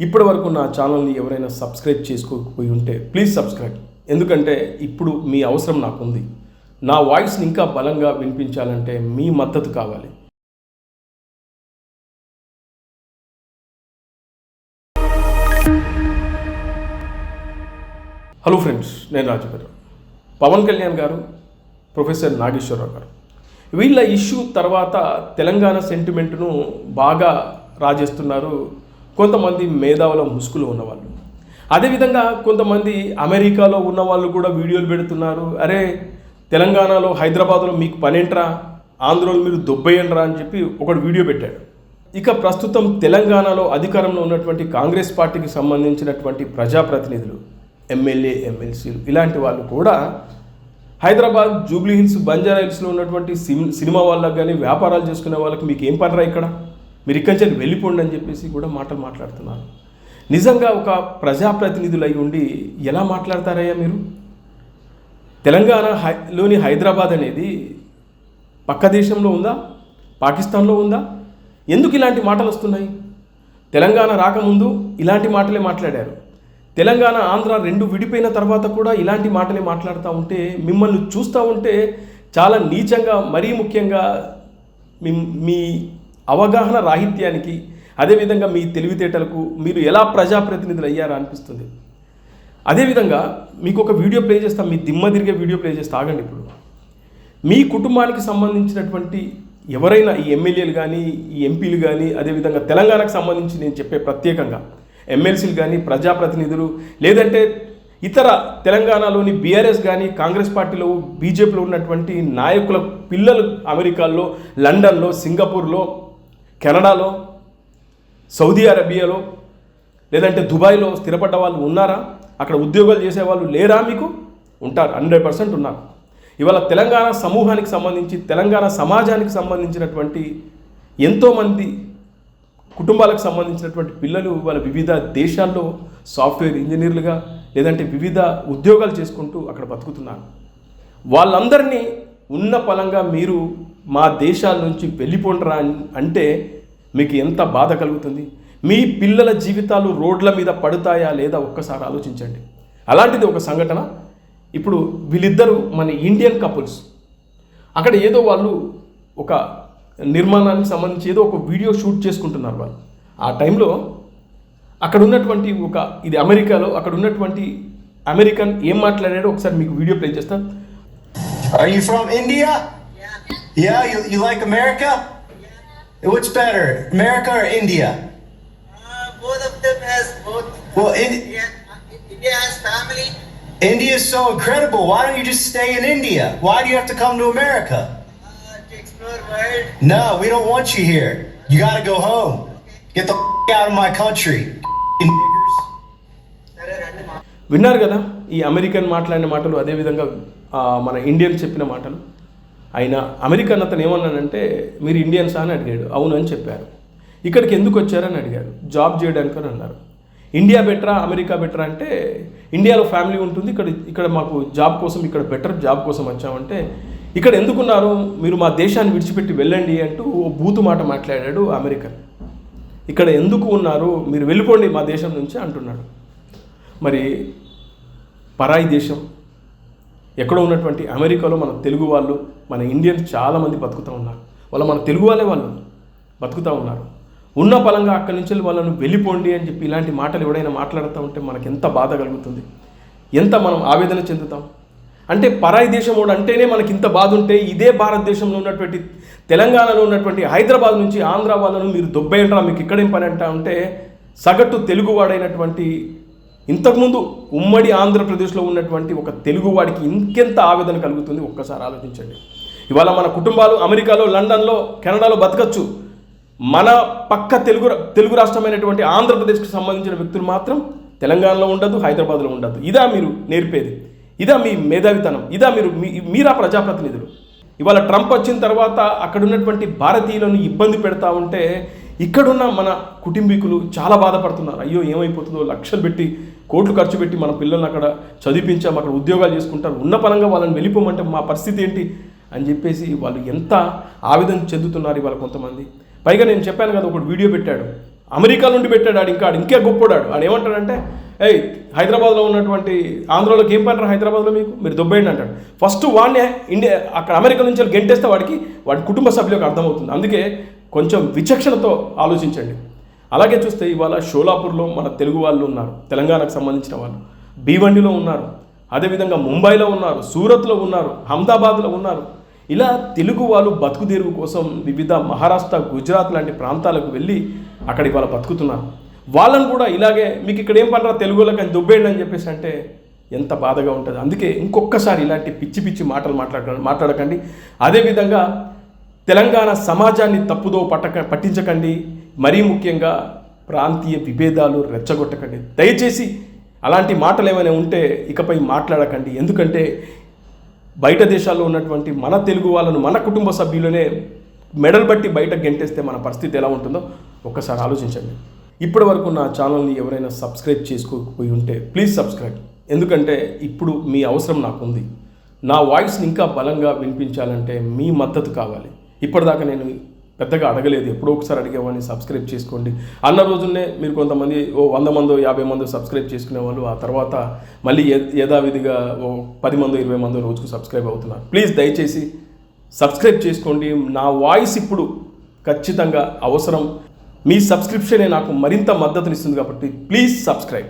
ఇప్పటి వరకు నా ఛానల్ని ఎవరైనా సబ్స్క్రైబ్ చేసుకోకపోయి ఉంటే ప్లీజ్ సబ్స్క్రైబ్. ఎందుకంటే ఇప్పుడు మీ అవసరం నాకుంది. నా వాయిస్ని ఇంకా బలంగా వినిపించాలంటే మీ మద్దతు కావాలి. హలో ఫ్రెండ్స్, నేను రాజుగారు. పవన్ కళ్యాణ్ గారు, ప్రొఫెసర్ నాగేశ్వరరావు గారు, వీళ్ళ ఇష్యూ తర్వాత తెలంగాణ సెంటిమెంట్ను బాగా రాజేస్తున్నారు కొంతమంది మేధావుల ముసుగులో ఉన్నవాళ్ళు. అదేవిధంగా కొంతమంది అమెరికాలో ఉన్న వాళ్ళు కూడా వీడియోలు పెడుతున్నారు. అరే తెలంగాణలో హైదరాబాద్లో మీకు పనేంట్రా, ఆంధ్రలో మీరు దొబ్బేయండ్రా అని చెప్పి ఒకడు వీడియో పెట్టాడు. ఇక ప్రస్తుతం తెలంగాణలో అధికారంలో ఉన్నటువంటి కాంగ్రెస్ పార్టీకి సంబంధించినటువంటి ప్రజాప్రతినిధులు, ఎమ్మెల్యే, ఎమ్మెల్సీలు ఇలాంటి వాళ్ళు కూడా హైదరాబాద్, జూబ్లీ హిల్స్, బంజారా హిల్స్లో ఉన్నటువంటి సినిమా వాళ్ళకి కానీ వ్యాపారాలు చేసుకునే వాళ్ళకి మీకు ఏం పనిరా, ఇక్కడ మీరు ఇక్కడి నుంచి వెళ్ళిపోండి అని చెప్పేసి కూడా మాటలు మాట్లాడుతున్నారు. నిజంగా ఒక ప్రజాప్రతినిధులై ఉండి ఎలా మాట్లాడతారయ్యా మీరు? తెలంగాణలోని హైదరాబాద్ అనేది పక్క దేశంలో ఉందా, పాకిస్తాన్లో ఉందా? ఎందుకు ఇలాంటి మాటలు వస్తున్నాయి? తెలంగాణ రాకముందు ఇలాంటి మాటలే మాట్లాడారు. తెలంగాణ, ఆంధ్ర రెండు విడిపోయిన తర్వాత కూడా ఇలాంటి మాటలే మాట్లాడుతూ ఉంటే మిమ్మల్ని చూస్తూ ఉంటే చాలా నీచంగా, మరీ ముఖ్యంగా మీ అవగాహన రాహిత్యానికి, అదేవిధంగా మీ తెలివితేటలకు మీరు ఎలా ప్రజాప్రతినిధులు అయ్యారా అనిపిస్తుంది. అదేవిధంగా మీకు ఒక వీడియో ప్లే చేస్తాం, మీ దిమ్మ తిరిగే వీడియో ప్లే చేస్తే ఆగండి. ఇప్పుడు మీ కుటుంబానికి సంబంధించినటువంటి ఎవరైనా ఈ ఎమ్మెల్యేలు కానీ, ఈ ఎంపీలు కానీ, అదేవిధంగా తెలంగాణకు సంబంధించి నేను చెప్పే ప్రత్యేకంగా ఎమ్మెల్సీలు కానీ, ప్రజాప్రతినిధులు, లేదంటే ఇతర తెలంగాణలోని బీఆర్ఎస్ కానీ, కాంగ్రెస్ పార్టీలో, బీజేపీలో ఉన్నటువంటి నాయకుల పిల్లలు అమెరికాలో, లండన్లో, సింగపూర్లో, కెనడాలో, సౌదీ అరేబియాలో, లేదంటే దుబాయ్లో స్థిరపడ్డ వాళ్ళు ఉన్నారా? అక్కడ ఉద్యోగాలు చేసేవాళ్ళు లేరా? మీకు ఉంటారు, 100% ఉన్నారు. ఇవాళ తెలంగాణ సమూహానికి సంబంధించి, తెలంగాణ సమాజానికి సంబంధించినటువంటి ఎంతోమంది కుటుంబాలకు సంబంధించినటువంటి పిల్లలు వాళ్ళ వివిధ దేశాల్లో సాఫ్ట్వేర్ ఇంజనీర్లుగా, లేదంటే వివిధ ఉద్యోగాలు చేసుకుంటూ అక్కడ బతుకుతున్నారు. వాళ్ళందరినీ ఉన్న పలంగా మీరు మా దేశాల నుంచి వెళ్ళిపోండ్రా అంటే మీకు ఎంత బాధ కలుగుతుంది? మీ పిల్లల జీవితాలు రోడ్ల మీద పడతాయా లేదా ఒక్కసారి ఆలోచించండి. అలాంటిది ఒక సంఘటన. ఇప్పుడు వీళ్ళిద్దరూ మన ఇండియన్ కపుల్స్ అక్కడ ఏదో వాళ్ళు ఒక నిర్మాణానికి సంబంధించి ఏదో ఒక వీడియో షూట్ చేసుకుంటున్నారు. వాళ్ళు ఆ టైంలో అక్కడ ఉన్నటువంటి ఇది అమెరికాలో అక్కడ ఉన్నటువంటి అమెరికన్ ఏం మాట్లాడాడో ఒకసారి మీకు వీడియో ప్లే చేస్తాను. Are you from India? Yeah, you like America? Which better, America or India? Both of them has both. Well, India has family. India is so incredible. Why don't you just stay in India? Why do you have to come to America? To explore world. No, we don't want you here. You gotta go home. Get the out of my country. Niggers. విన్నారు కదా ఈ American మాట్లాడిన మాటలు, అదేవిధంగా మన Indian చెప్పిన మాటలు. ఆయన అమెరికన్ అతను ఏమన్నానంటే, మీరు ఇండియన్సా అని అడిగాడు. అవును అని చెప్పారు. ఇక్కడికి ఎందుకు వచ్చారని అడిగారు. జాబ్ చేయడానికి అని అన్నారు. ఇండియా బెటరా, అమెరికా బెటరా అంటే, ఇండియాలో ఫ్యామిలీ ఉంటుంది, ఇక్కడ మాకు జాబ్ కోసం, ఇక్కడ బెటర్ జాబ్ కోసం వచ్చామంటే, ఇక్కడ ఎందుకున్నారు, మీరు మా దేశాన్ని విడిచిపెట్టి వెళ్ళండి అంటూ ఓ బూతు మాట మాట్లాడాడు అమెరికన్. ఇక్కడ ఎందుకు ఉన్నారు, మీరు వెళ్ళిపోండి మా దేశం నుంచి అంటున్నాడు. మరి పరాయి దేశం ఎక్కడో ఉన్నటువంటి అమెరికాలో మన తెలుగు వాళ్ళు, మన ఇండియన్స్ చాలామంది బతుకుతూ ఉన్నారు. మన తెలుగు వాళ్ళే వాళ్ళు బతుకుతూ ఉన్నారు. ఉన్న పలంగా అక్కడి నుంచి వాళ్ళను వెళ్ళిపోండి అని చెప్పి ఇలాంటి మాటలు ఎవడైనా మాట్లాడుతూ ఉంటే మనకు ఎంత బాధ కలుగుతుంది, ఎంత మనం ఆవేదన చెందుతాం. అంటే పరాయి దేశం అంటేనే మనకి ఇంత బాధ ఉంటే, ఇదే భారతదేశంలో ఉన్నటువంటి తెలంగాణలో ఉన్నటువంటి హైదరాబాద్ నుంచి ఆంధ్ర వాళ్ళను మీరు దొబ్బేయంటారా, మీకు ఇక్కడేం పని అంటా ఉంటే, సగటు తెలుగువాడైనటువంటి, ఇంతకుముందు ఉమ్మడి ఆంధ్రప్రదేశ్లో ఉన్నటువంటి ఒక తెలుగువాడికి ఇంకెంత ఆవేదన కలుగుతుంది ఒక్కసారి ఆలోచించండి. ఇవాళ మన కుటుంబాలు అమెరికాలో, లండన్లో, కెనడాలో బతకచ్చు. మన పక్క తెలుగు రాష్ట్రమైనటువంటి ఆంధ్రప్రదేశ్కి సంబంధించిన వ్యక్తులు మాత్రం తెలంగాణలో ఉండదు, హైదరాబాద్లో ఉండదు. ఇదా మీరు నేర్పేది? ఇదా మీ మేధావితనం? ఇదా మీరా ప్రజాప్రతినిధులు? ఇవాళ ట్రంప్ వచ్చిన తర్వాత అక్కడ ఉన్నటువంటి భారతీయులను ఇబ్బంది పెడతా ఉంటే, ఇక్కడున్న మన కుటుంబీకులు చాలా బాధపడుతున్నారు. అయ్యో ఏమైపోతుందో, లక్షలు పెట్టి, కోట్లు ఖర్చు పెట్టి మన పిల్లల్ని అక్కడ చదివించాం, అక్కడ ఉద్యోగాలు చేసుకుంటారు, ఉన్న పరంగా వాళ్ళని వెళ్ళిపోమంటే మా పరిస్థితి ఏంటి అని చెప్పేసి వాళ్ళు ఎంత ఆవేదన చెందుతున్నారు ఇవాళ కొంతమంది. పైగా నేను చెప్పాను కదా, ఒకటి వీడియో పెట్టాడు, అమెరికా నుండి పెట్టాడు ఆడు ఇంకా గొప్పడాడు. ఆడు ఏమంటాడంటే, ఏయ్ హైదరాబాద్లో ఉన్నటువంటి ఆంధ్రాలోకి ఏం పని రా హైదరాబాద్లో మీరు దొబ్బేయండి అంటాడు. ఫస్ట్ వాడిని ఇండియా అక్కడ అమెరికా నుంచి గెంటేస్తే వాడి కుటుంబ సభ్యులకు అర్థమవుతుంది. అందుకే కొంచెం విచక్షణతో ఆలోచించండి. అలాగే చూస్తే ఇవాళ షోలాపూర్లో మన తెలుగు వాళ్ళు ఉన్నారు, తెలంగాణకు సంబంధించిన వాళ్ళు, భీవండిలో ఉన్నారు, అదేవిధంగా ముంబైలో ఉన్నారు, సూరత్లో ఉన్నారు, అహ్మదాబాద్లో ఉన్నారు. ఇలా తెలుగు వాళ్ళు బతుకుదెరువు కోసం వివిధ మహారాష్ట్ర, గుజరాత్ లాంటి ప్రాంతాలకు వెళ్ళి అక్కడ ఇవాళ బతుకుతున్నారు. వాళ్ళని కూడా ఇలాగే మీకు ఇక్కడ ఏం పనరా తెలుగులోకి అని దుబ్బేయండి అని చెప్పేసి అంటే ఎంత బాధగా ఉంటుంది. అందుకే ఇంకొకసారి ఇలాంటి పిచ్చి పిచ్చి మాటలు మాట్లాడకండి. అదేవిధంగా తెలంగాణ సమాజాన్ని తప్పుదో పట్టించకండి. మరీ ముఖ్యంగా ప్రాంతీయ విభేదాలు రెచ్చగొట్టకండి. దయచేసి అలాంటి మాటలు ఏమైనా ఉంటే ఇకపై మాట్లాడకండి. ఎందుకంటే బయట దేశాల్లో ఉన్నటువంటి మన తెలుగు వాళ్ళను మన కుటుంబ సభ్యులనే మెడల్ బట్టి బయట గెంటేస్తే మన పరిస్థితి ఎలా ఉంటుందో ఒక్కసారి ఆలోచించండి. ఇప్పటి వరకు నా ఛానల్ని ఎవరైనా సబ్స్క్రైబ్ చేసుకోకపోయి ఉంటే ప్లీజ్ సబ్స్క్రైబ్. ఎందుకంటే ఇప్పుడు మీ అవసరం నాకుంది. నా వాయిస్ని ఇంకా బలంగా వినిపించాలంటే మీ మద్దతు కావాలి. ఇప్పటిదాకా నేను పెద్దగా అడగలేదు, ఎప్పుడో ఒకసారి అడిగేవాడిని సబ్స్క్రైబ్ చేసుకోండి అన్న రోజునే మీరు కొంతమంది 100 మందో 50 మందో సబ్స్క్రైబ్ చేసుకునేవాళ్ళు. ఆ తర్వాత మళ్ళీ యథావిధిగా 10 మందో 20 మందో రోజుకు సబ్స్క్రైబ్ అవుతున్నారు. ప్లీజ్ దయచేసి సబ్స్క్రైబ్ చేసుకోండి. నా వాయిస్ ఇప్పుడు ఖచ్చితంగా అవసరం. మీ సబ్స్క్రిప్షనే నాకు మరింత మద్దతునిస్తుంది కాబట్టి ప్లీజ్ సబ్స్క్రైబ్.